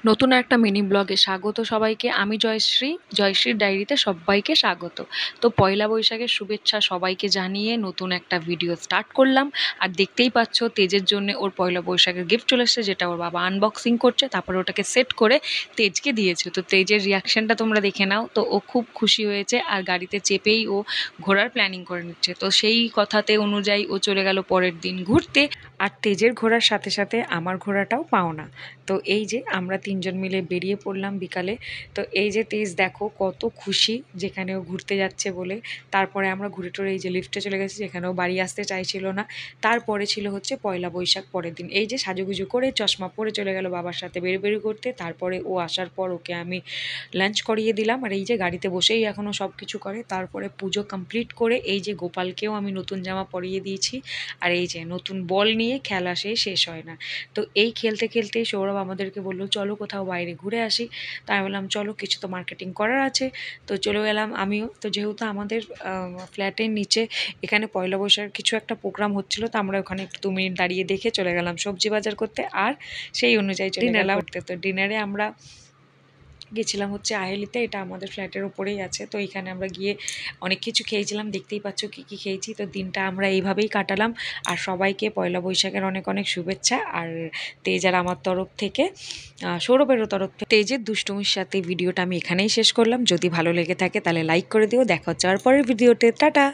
নতুন একটা মিনি ব্লগে স্বাগত সবাইকে। আমি জয়শ্রী, জয়শ্রীর ডায়েরিতে সবাইকে স্বাগত। তো পয়লা বৈশাখের শুভেচ্ছা সবাইকে জানিয়ে নতুন একটা ভিডিও স্টার্ট করলাম। আর দেখতেই পাচ্ছ তেজের জন্য ওর পয়লা বৈশাখের গিফট চলে এসেছে, যেটা ওর বাবা আনবক্সিং করছে, তারপরে ওটাকে সেট করে তেজকে দিয়েছে। তো তেজের রিয়াকশনটা তোমরা দেখে নাও। তো ও খুব খুশি হয়েছে আর গাড়িতে চেপেই ও ঘোরার প্ল্যানিং করে নিচ্ছে। তো সেই কথাতে অনুযায়ী ও চলে গেল পরের দিন ঘুরতে। আর তেজের ঘোরার সাথে সাথে আমার ঘোরাটাও পাওনা। তো এই যে আমরা তিনজন মিলে বেরিয়ে পড়লাম বিকালে। তো এই যে তেজ দেখো কত খুশি যেখানে ও ঘুরতে যাচ্ছে বলে। তারপরে আমরা ঘুরে টুরে এই যে লিফটে চলে গেছি, যেখানেও বাড়ি আসতে চাইছিল না। তারপরে ছিল হচ্ছে পয়লা বৈশাখ পরের দিন। এই যে সাজুগুজু করে চশমা পরে চলে গেল বাবার সাথে বেরু করতে। তারপরে ও আসার পর ওকে আমি লাঞ্চ করিয়ে দিলাম। আর এই যে গাড়িতে বসেই এখনও সব কিছু করে। তারপরে পুজো কমপ্লিট করে এই যে গোপালকেও আমি নতুন জামা পরিয়ে দিয়েছি। আর এই যে নতুন বল নিয়ে খেলা শেষ হয় না। তো এই খেলতে খেলতেই সৌরভ আমাদেরকে বললো চলো কোথাও বাইরে ঘুরে আসি। তাই আমি বললাম চলো, কিছু তো মার্কেটিং করার আছে। তো চলে গেলাম আমিও। তো যেহেতু আমাদের ফ্ল্যাটের নিচে এখানে পয়লা বৈশাখের কিছু একটা প্রোগ্রাম হচ্ছিলো, তো আমরা ওখানে একটু 2 মিনিট দাঁড়িয়ে দেখে চলে গেলাম সবজি বাজার করতে। আর সেই অনুযায়ী চলে গেলাম করতে। তো ডিনারে আমরা গেছিলাম হচ্ছে আহেলিতে, এটা আমাদের ফ্ল্যাটের ওপরেই আছে। তো এখানে আমরা গিয়ে অনেক কিছু খেয়েছিলাম, দেখতেই পাচ্ছ কী কী খেয়েছি। তো দিনটা আমরা এইভাবেই কাটালাম। আর সবাইকে পয়লা বৈশাখের অনেক অনেক শুভেচ্ছা। আর তেজ আর আমার তরফ থেকে, সৌরভেরও তরফ থেকে তেজের দুষ্টুমির সাথে ভিডিওটা আমি এখানেই শেষ করলাম। যদি ভালো লেগে থাকে তাহলে লাইক করে দিও। দেখা হচ্ছে আর পরের ভিডিওতে। টাটা।